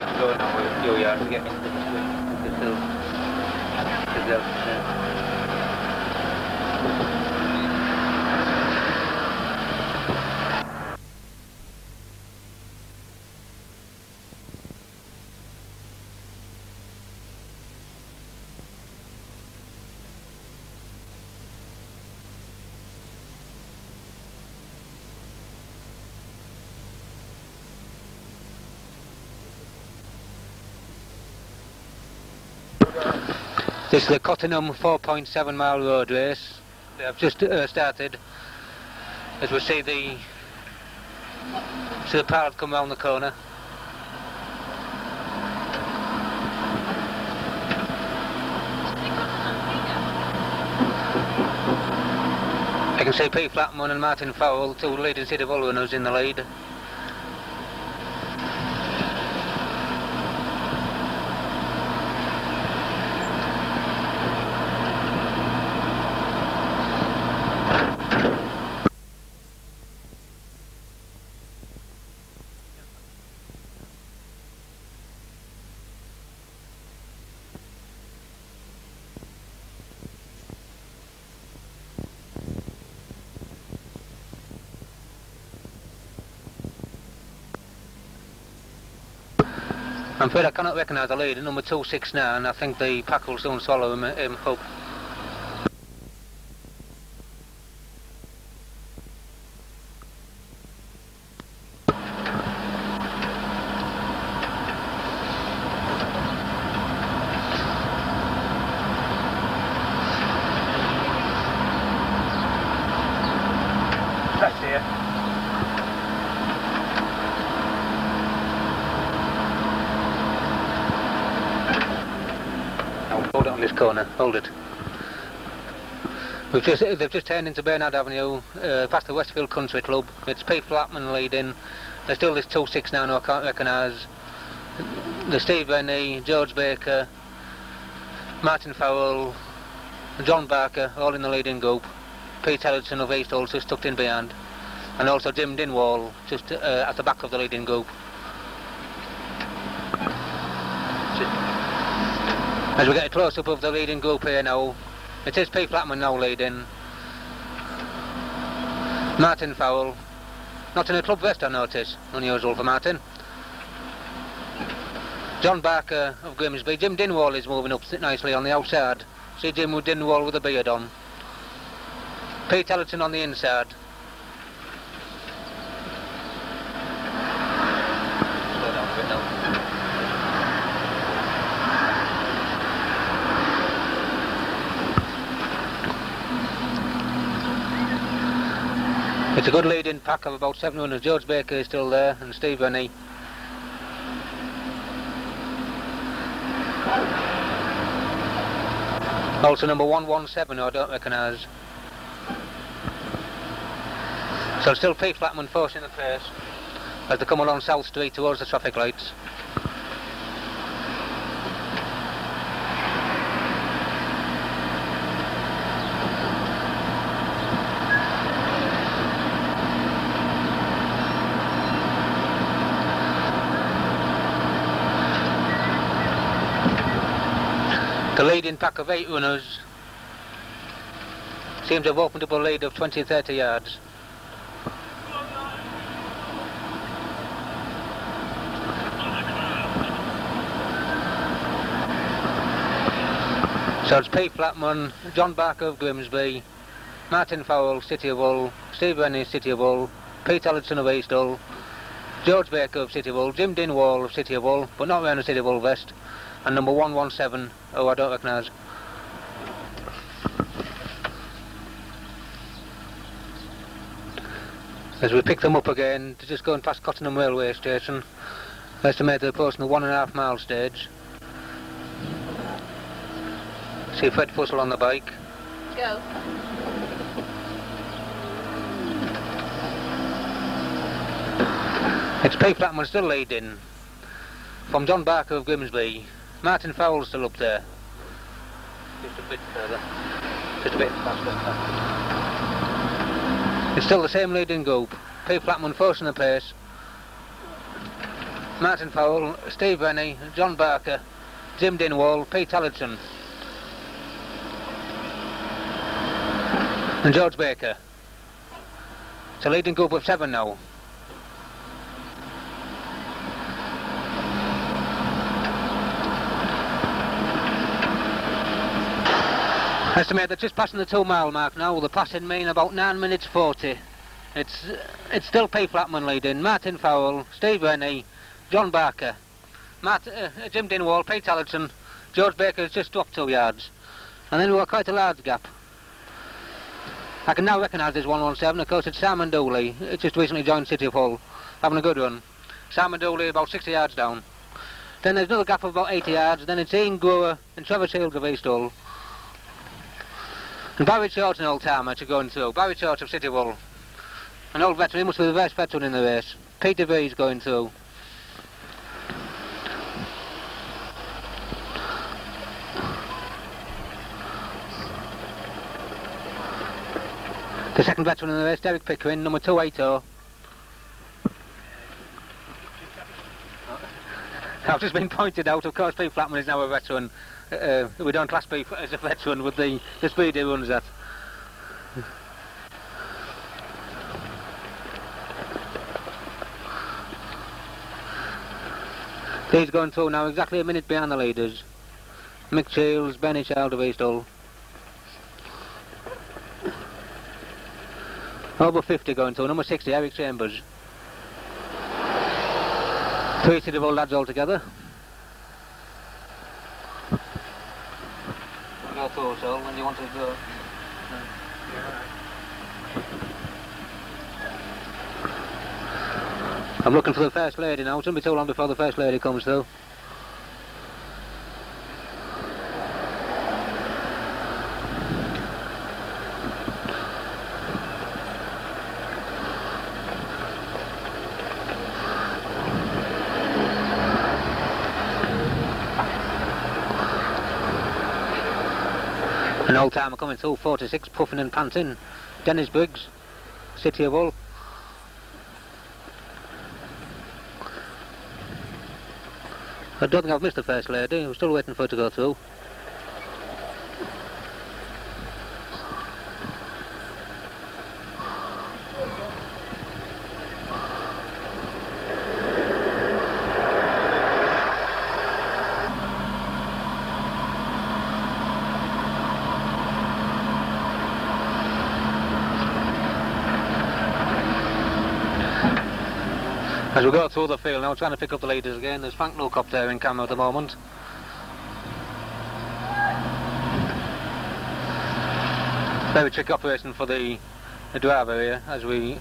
Go now with your yard to get into the hill. This is the Cottingham 4.7 mile road race. They have just started. As we see the parrot come round the corner. I can see Pete Flatman and Martin Fowle, two leading City Bull runners, in the lead. I'm afraid I cannot recognise the leader, number 269. I think the pack will soon swallow him up. That's here. Hold it on this corner, hold it. They've just turned into Bernard Avenue, past the Westfield Country Club. It's Pete Flatman leading. There's still this 269 who I can't recognise. There's Steve Rennie, George Baker, Martin Fowle, John Barker, all in the leading group. Pete Ellerton of East also tucked in behind. And also Jim Dinwall just at the back of the leading group. As we get a close-up of the leading group here now, it is Pete Flatman now leading. Martin Fowle, not in a club vest I notice, unusual for Martin. John Barker of Grimsby. Jim Dinwall is moving up nicely on the outside. See Jim Dinwall with a beard on. Pete Ellerton on the inside. Slow down a bit now. It's a good leading pack of about 700. George Baker is still there, and Steve Rennie. Also number 117, who I don't recognise. So still Pete Flatman forcing the pace as they come along South Street towards the traffic lights. The leading pack of 8 runners seems to have opened up a lead of 20-30 yards. So it's Pete Flatman, John Barker of Grimsby, Martin Fowle, City of Hull, Steve Rennie, City of Hull, Pete Ellerton of East Hull, George Baker of City of Hull, Jim Dinwall of City of Hull, but not wearing a City of Hull vest, and number 117, who I don't recognise. As we pick them up again, they're just going past Cottingham railway station. Estimate they're approaching the 1.5 mile stage. See Fred Fussell on the bike. Go. It's Pete Flatman still leading. From John Barker of Grimsby. Martin Fowle's still up there. Just a bit further. Just a bit faster. It's still the same leading group. Pete Flatman forcing the pace. Martin Fowle, Steve Rennie, John Barker, Jim Dinwall, Pete Allerton and George Baker. It's a leading group of 7 now. Estimate that just passing the 2 mile mark now, the passing mean about 9 minutes 40. It's still Pete Flatman leading, Martin Fowle, Steve Rennie, John Barker, Jim Dinwall, Pete Allerton, George Baker has just dropped 2 yards. And then we've got quite a large gap. I can now recognise this 117, of course it's Simon Dooley, it's just recently joined City of Hull, having a good run. Simon Dooley about 60 yards down. Then there's another gap of about 80 yards, then it's Ian Brewer and Trevor Shields of East Hull. And Barry Short, an old timer, to going through. Barry Short of City of Hull. An old veteran, he must be the best veteran in the race. Peter V's going through. The second veteran in the race, Derek Pickering, number 280. I've just been pointed out, of course, Pete Flatman is now a veteran. We don't class Pete as a veteran with the speed he runs at. He's going through now exactly a minute behind the leaders. Mick Shields, Benny Child of East Hull. Over 50 going through, number 60, Eric Chambers. 3 City of Hull lads all together. Go through, so when you want to go. I'm looking for the First Lady now, it shouldn't be too long before the First Lady comes through. An old timer coming through, 46, puffing and panting. Dennis Briggs, City of Hull. I don't think I've missed the First Lady, we're still waiting for her to go through. As we go through the field now, trying to pick up the leaders again, there's Frank Lukop there in camera at the moment. Very tricky operation for the driver here as we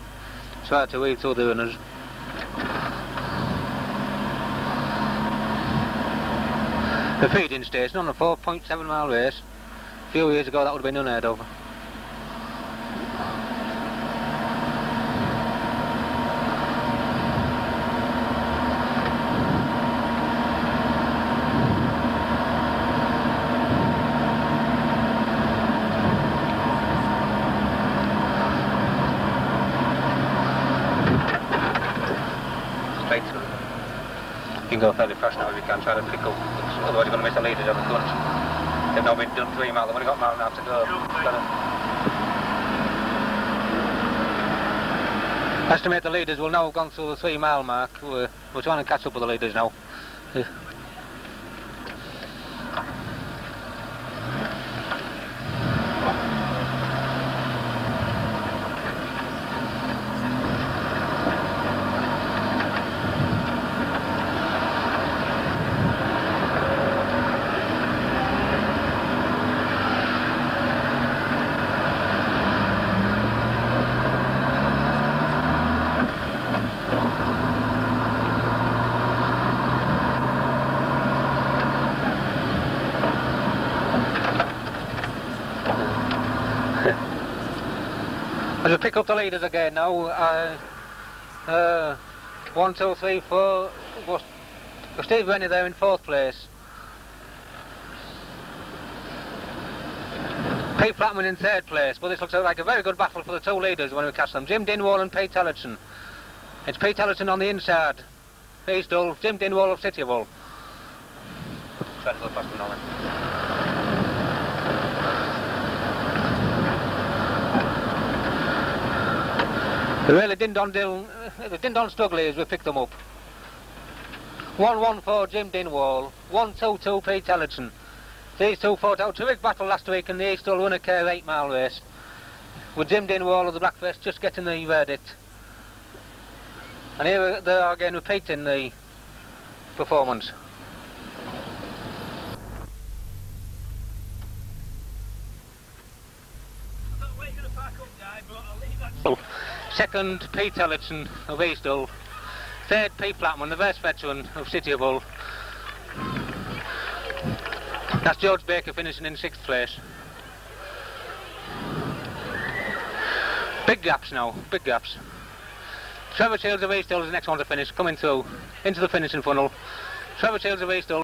try to weave through the runners. The feeding station on a 4.7 mile race. A few years ago that would have been unheard of. You can go fairly fast now if you can, try to pick up, otherwise you're going to miss the leaders on the front. They've now been done 3 miles, they've only got a mile and a half to go. Estimate the leaders will now have gone through the 3 mile mark. We're trying to catch up with the leaders now. As we pick up the leaders again now, 1, 2, 3, 4, Steve Rennie there in 4th place. Pete Flatman in 3rd place, but this looks like a very good battle for the 2 leaders when we catch them. Jim Dinwall and Pete Allerton. It's Pete Allerton on the inside. East Hull, Jim Dinwall of City of Hull. Try to go past the Norman. They really didn't on struggle as we picked them up. 1-1 for Jim Dinwall, 1-2-2 Pete Ellerton. These two fought out a terrific battle last week in the East Hull Winner Care 8-mile race, with Jim Dinwall of the Blackface just getting the verdict. And here they are again repeating the performance. Second, Pete Ellerton of East Hull. Third, Pete Flatman, the race veteran of City of Hull. That's George Baker finishing in 6th place. Big gaps now, big gaps. Trevor Shields of East Hull is the next one to finish, coming through into the finishing funnel. Trevor Shields of East Hull.